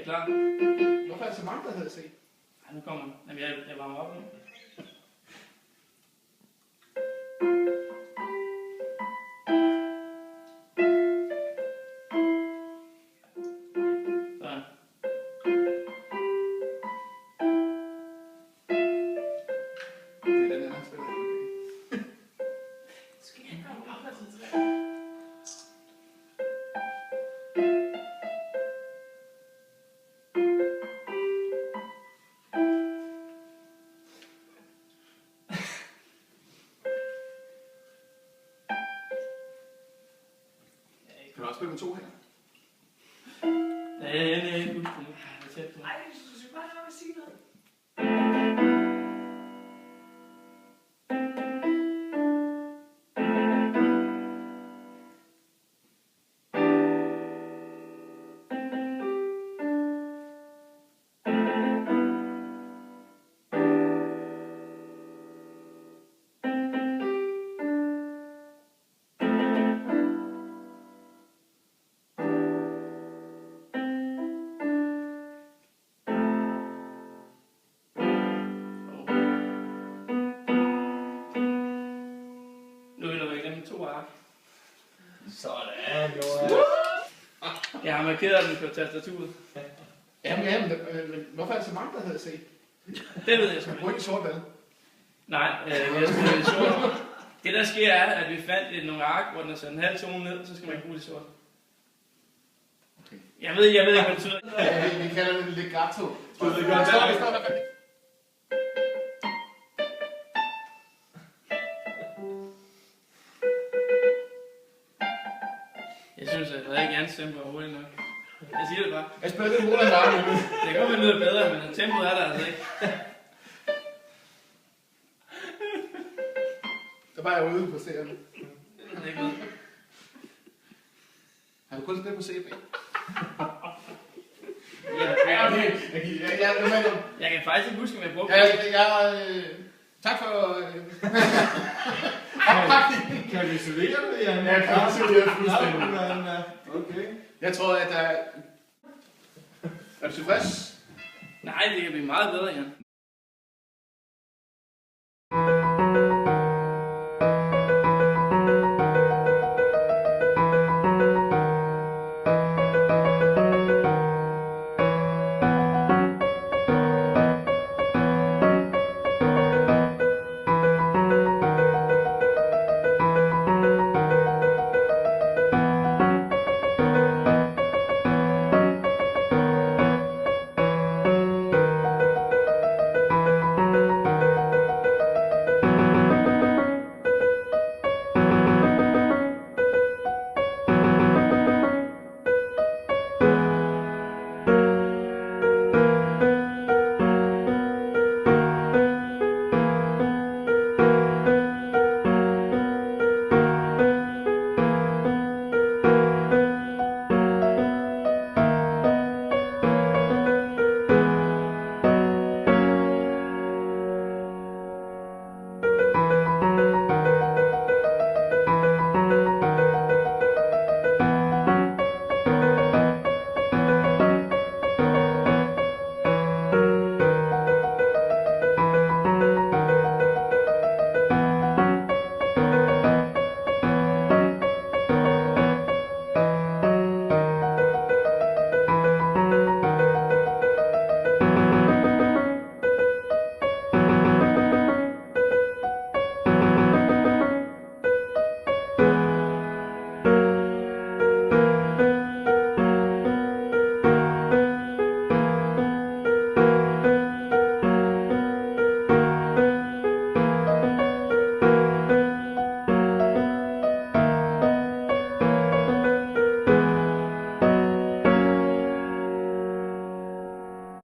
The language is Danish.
I klar? Hvorfor er der så mange, der hedder C? Ej, nu kommer den. Jamen, jeg varmer op nu. Sådan. Det er den her, han spiller. Skal jeg komme op og til Kan du også spille med 2 her? Ja, jeg er ikke huske det. Jeg er tæt på. Ej, du skal bare lade mig sige noget. Nu er der igennem 2 ark. Sådan, Johan. Jeg har markeret den på tastaturet. Jamen, hvorfor er der så mange, der hedder C? Det ved jeg sgu Du ikke. bruger ikke sort valg. Nej, vi har skrevet det sort. Det der sker er, at vi fandt nogle ark, hvor den er sat en halv tone ned, så skal man ikke bruge det sort. Okay. Jeg ved ikke, hvad det betyder. Vi kalder det legato. Du ved godt, Det står der. Jeg synes, at der ikke er en tempo overhovedet nok. Jeg siger det bare. Jeg spiller lidt Roland Varme nu. Det kan godt være lyder bedre, men tempoet er der altså ikke. Så bare jeg ude på C'erne. Det er ikke noget. Har du kun spillet på CB? Jeg kan faktisk ikke huske, om jeg brugte Tak for... Kan vi isolere det, Jan? Ja, kan vi isolere det fuldstændig. Okay. Jeg tror, at der er... Er du tilfreds? Nej, det kan blive meget bedre, Jan.